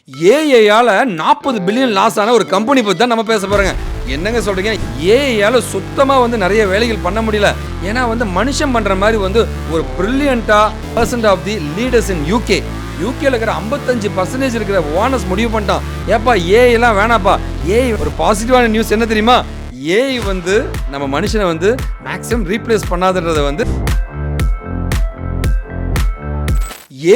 ஏஐயால 40 billion loss ஆன ஒரு company பத்தி தான் நம்ம பேச போறோங்க. என்னங்க சொல்றீங்க? ஏஐயால சுத்தமா நிறைய வேலைகள் பண்ண முடியல. ஏன்னா மனுஷன் பண்ற மாதிரி ஒரு பிரில்லியண்டா percent of the leaders in UK இருக்கிற 55% இருக்கிற ஓனர்ஸ் முடிவு பண்ணிட்டான். ஏப்பா ஏஐ எல்லாம் வேணாப்பா. ஏஐ ஒரு பாசிட்டிவான நியூஸ் என்ன தெரியுமா? ஏஐ நம்ம மனுஷனை மேக்ஸிமம் ரீப்ளேஸ் பண்ணாதன்றதை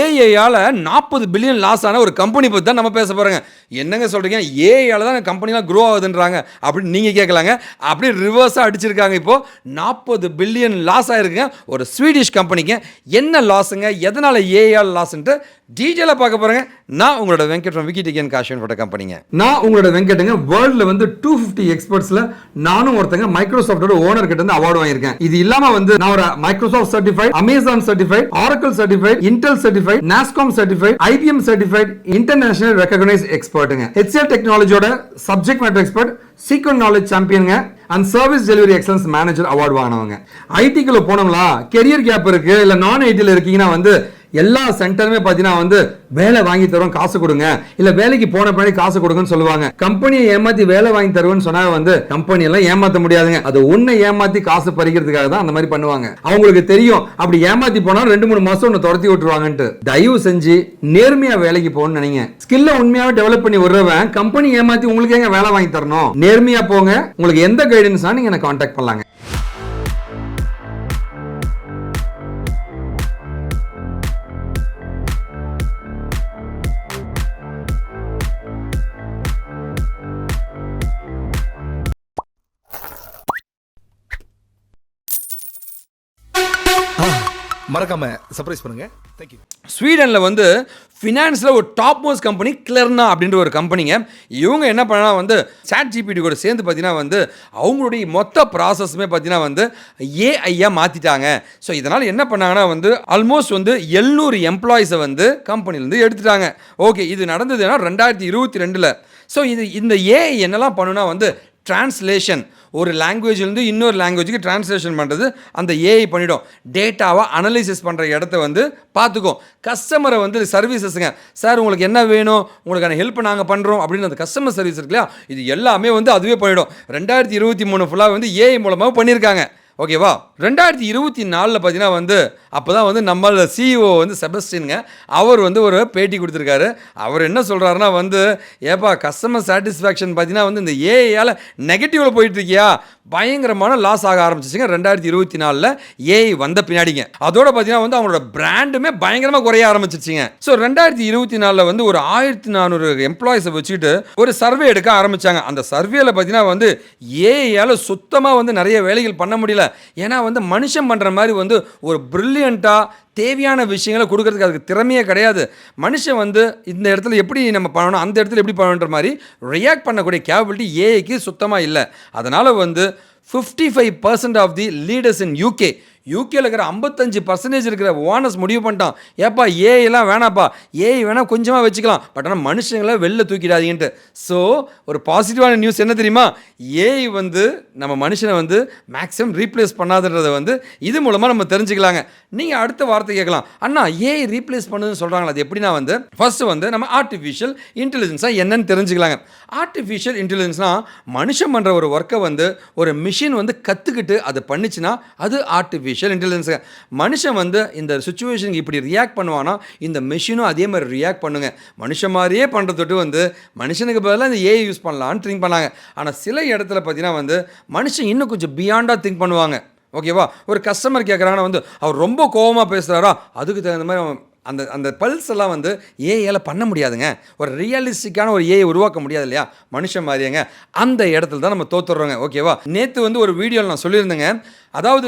ஏஐயால 40 பில்லியன் லாஸ் ஆன ஒரு கம்பெனி பத்தி தான் நம்ம பேச போறோங்க. என்னங்க சொல்றீங்க? ஏஐயால தான் கம்பெனிலாம் க்ரோ ஆகுதுன்றாங்க அப்படின்னு நீங்க கேட்கலாங்க. அப்படியே ரிவர்ஸா அடிச்சிருக்காங்க. இப்போ 40 பில்லியன் லாஸ் ஆயிருக்குங்க ஒரு ஸ்வீடிஷ் கம்பெனிக்கு. என்ன லாஸுங்க, எதனால ஏஐயால லாஸ்ன்ட்டு டீட்டெயிலாக பார்க்க போறேங்க. நான் உங்களோட வெங்கட் ஃப்ரம் விக்கிடிகன் காஷன் போட்ட கம்பெனிங்க. நான் உங்களோட வெங்கட்டுங்க. வேர்ல்ட்ல 250 எக்ஸ்பர்ட்ஸ்ல நானும் ஒருத்தங்க மைக்ரோசாஃப்டோட ஓனர் கிட்ட இருந்து அவார்டு வாங்கியிருக்கேன். இது இல்லாம நான் ஒரு Microsoft certified, Amazon certified, Oracle certified, Intel certified, NASSCOM certified, IBM certified, international recognise எக்ஸ்பர்ட்டுங்க. HCL டெக்னாலஜியோட subject matter expert, sequent knowledge சாம்பியனுங்க and service delivery excellence manager award வாங்கினவங்க. ஐடிக்குள்ள போனோம்னா கெரியர் கேப் இருக்கு, இல்ல நான் ஐடில இருக்கீங்கன்னா எல்லா சென்டருமே பாத்தீங்கன்னா வேலை வாங்கி தருவோம், காசு கொடுங்க, இல்ல வேலைக்கு போன பின்னாடி காசு கொடுங்கன்னு சொல்லுவாங்க. கம்பெனியை ஏமாத்தி வேலை வாங்கி தருவேன்னு சொன்னா கம்பெனி எல்லாம் ஏமாத்த முடியாதுங்க. அது உன்னை ஏமாத்தி காசு பறிக்கிறதுக்காக தான் அந்த மாதிரி பண்ணுவாங்க. அவங்களுக்கு தெரியும் அப்படி ஏமாத்தி போனா 2-3 மாசம் உன்னை துரத்தி விட்டுருவாங்கன்ட்டு. தயவு செஞ்சு நேர்மையா வேலைக்கு போகணும்னு நினைங்க. ஸ்கில்ல உண்மையாவே டெவலப் பண்ணி விடுறவன் கம்பெனி ஏமாத்தி உங்களுக்கு எங்க வேலை வாங்கி தரணும்? நேர்மையா போங்க. உங்களுக்கு எந்த கைடன்ஸ்னா நீங்க என்ன கான்டாக்ட் பண்ணலாங்க. மறக்காம சர்ப்ரைஸ் பண்ணுங்க. தேங்க்யூ. ஸ்வீடன்ல ஃபினான்ஸ்ல ஒரு டாப் மோஸ்ட் கம்பெனி கிளர்னா அப்படின்ற ஒரு கம்பெனிங்க. இவங்க என்ன பண்ணா சாட் ஜிபிடி கூட சேர்ந்து பார்த்தீங்கன்னா அவங்களுடைய மொத்த ப்ராசஸுமே பார்த்தீங்கன்னா ஏஐயா மாற்றிட்டாங்க. ஸோ இதனால் என்ன பண்ணாங்கன்னா ஆல்மோஸ்ட் 700 எம்ப்ளாயிஸை கம்பெனிலேருந்து எடுத்துட்டாங்க. ஓகே, இது நடந்ததுன்னா 2022. ஸோ இந்த ஏஐ என்னெல்லாம் பண்ணுன்னா டிரான்ஸ்லேஷன், ஒரு லாங்குவேஜ்லேருந்து இன்னொரு லாங்குவேஜுக்கு டிரான்ஸ்லேஷன் பண்ணுறது அந்த ஏஐ பண்ணிடும். டேட்டாவை அனலைசிஸ் பண்ணுற இடத்த பார்த்துக்கும். கஸ்டமரை சர்வீசஸுங்க, சார் உங்களுக்கு என்ன வேணும், உங்களுக்கான ஹெல்ப் நாங்கள் பண்ணுறோம் அப்படின்னு அந்த கஸ்டமர் சர்வீஸ் இருக்கு இல்லையா, இது எல்லாமே அதுவே பண்ணிடும். 2023 ஃபுல்லாக ஏஐ மூலமாக பண்ணியிருக்காங்க. ஓகேவா? 2024 பார்த்தீங்கன்னா அப்போ தான் நம்ம சிஇஓ செபஸ்டினுங்க அவர் ஒரு பேட்டி கொடுத்துருக்காரு. அவர் என்ன சொல்கிறாருன்னா ஏப்பா கஸ்டமர் சாட்டிஸ்ஃபேக்ஷன் பார்த்தீங்கன்னா இந்த ஏஐயால் நெகட்டிவில் போயிட்டுருக்கியா, பயங்கரமான லாஸ் ஆக ஆரம்பிச்சிச்சுங்க 2024 ஏஐ வந்த பின்னாடிங்க. அதோட பார்த்தீங்கன்னா அவங்களோட பிராண்டுமே பயங்கரமாக குறைய ஆரம்பிச்சிருச்சுங்க. ஸோ 2024 ஒரு 1400 எம்ப்ளாயிஸை வச்சுக்கிட்டு ஒரு சர்வே எடுக்க ஆரம்பித்தாங்க. அந்த சர்வேல பார்த்தீங்கன்னா ஏஐயால் சுத்தமாக நிறைய வேலைகள் பண்ண முடியல. ஏன்னா மனுஷன் பண்ணுற மாதிரி ஒரு பிரில்லியண்ட்டாக தேவையான விஷயங்களை கொடுக்கறதுக்கு அதுக்கு திறமையே கிடையாது. மனுஷன் இந்த இடத்துல எப்படி நம்ம பண்ணணும், அந்த இடத்துல எப்படி பண்ணணுன்ற மாதிரி ரியாக்ட் பண்ணக்கூடிய கேப்பபிலிட்டி ஏஐக்கு சுத்தமாக இல்லை. அதனால் 55% ஆஃப் தி லீடர்ஸ் இன் யூகேல இருக்கிற 55% இருக்கிற ஓனர்ஸ் முடிவு பண்ணிட்டான். ஏப்பா ஏஐ எல்லாம் வேணாப்பா, ஏஐ வேணா கொஞ்சமாக வச்சுக்கலாம், பட் ஆனால் மனுஷங்களை வெளில தூக்கிடாதீங்கன்ட்டு. ஸோ ஒரு பாசிட்டிவான நியூஸ் என்ன தெரியுமா? ஏஐ நம்ம மனுஷனை மேக்ஸிமம் ரீப்ளேஸ் பண்ணாதன்றதை இது மூலமாக நம்ம தெரிஞ்சுக்கலாங்க. நீங்கள் அடுத்த வார்த்தை கேட்கலாம், அண்ணா ஏஐ ரீப்ளேஸ் பண்ணுதுன்னு சொல்கிறாங்களா, அது எப்படின்னா ஃபர்ஸ்ட் நம்ம ஆர்டிஃபிஷியல் இன்டெலிஜென்ஸாக என்னன்னு தெரிஞ்சுக்கலாங்க. ஆர்டிஃபிஷியல் இன்டெலிஜென்ஸ்னால் மனுஷன் பண்ணுற ஒரு ஒர்க்கை ஒரு மிஷின் கற்றுக்கிட்டு அது பண்ணிச்சுன்னா அது ஆர்டிஃபிஷியல் இன்டெலிஜென்ஸ். மனுஷன் இந்த சுச்சுவேஷனுக்கு இப்படி ரியாக்ட் பண்ணுவானா, இந்த மெஷினும் அதே மாதிரி ரியாக்ட் பண்ணுங்க. மனுஷன் மாதிரியே பண்ணுறதுட்டு மனுஷனுக்கு பதிலாக இந்த ஏஐ யூஸ் பண்ணலான்னு திங்க் பண்ணாங்க. ஆனால் சில இடத்துல பார்த்தீங்கன்னா மனுஷன் இன்னும் கொஞ்சம் பியாண்டாக திங்க் பண்ணுவாங்க. ஓகேவா? ஒரு கஸ்டமர் கேட்குறாங்கன்னா அவர் ரொம்ப கோபமாக பேசுகிறாரா, அதுக்கு தகுந்த மாதிரி அந்த அந்த பல்ஸ் எல்லாம் ஏஐயால் பண்ண முடியாதுங்க. ஒரு ரியலிஸ்டிக்கான ஒரு ஏஐ உருவாக்க முடியாது இல்லையா, மனுஷன் மாதிரியாங்க. அந்த இடத்துல தான் நம்ம தோத்துடுறோங்க. ஓகேவா? நேற்று ஒரு வீடியோவில் நான் சொல்லியிருந்தேங்க, அதாவது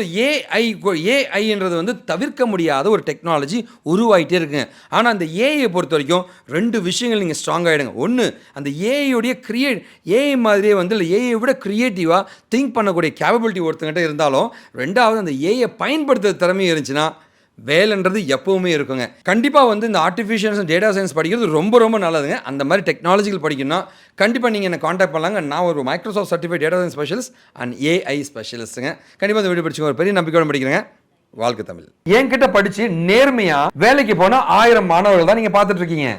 ஏஐன்றது தவிர்க்க முடியாத ஒரு டெக்னாலஜி உருவாகிட்டே இருக்குங்க. ஆனால் அந்த ஏஐயை பொறுத்த வரைக்கும் 2 விஷயங்கள் நீங்கள் ஸ்ட்ராங் ஆகிடுங்க. ஒன்று, அந்த ஏஐயோடைய ஏஐ மாதிரியே இல்லை ஏஐயை விட க்ரியேட்டிவாக திங்க் பண்ணக்கூடிய கேப்பபிலிட்டி ஒருத்தங்கிட்ட இருந்தாலும், ரெண்டாவது அந்த ஏஐயை பயன்படுத்துகிற திறமையும் இருந்துச்சுன்னா வேலைன்றது எப்பவுமே இருக்குங்க. கண்டிப்பாக இந்த ஆர்டிஃபிஷியல் டேட்டா சயின்ஸ் படிக்கிறது ரொம்ப ரொம்ப நல்லதுங்க. அந்த மாதிரி டெக்னாலஜிகள் படிக்கணும்னா கண்டிப்பாக நீங்கள் என்ன காண்டாக்ட் பண்ணலாங்க. நான் ஒரு Microsoft certified data science specialist and AI ஸ்பெஷலிஸ்ட்டுங்க. கண்டிப்பாக இந்த வீடியோ படிச்சுங்க, ஒரு பெரிய நம்பிக்கையோடு படிக்கிறேங்க. வாழ்க்கை தமிழ். என்கிட்ட படிச்சு நேர்மையா வேலைக்கு போனா 1000 மாணவர்கள் தான் நீங்க பார்த்துட்டு இருக்கீங்க.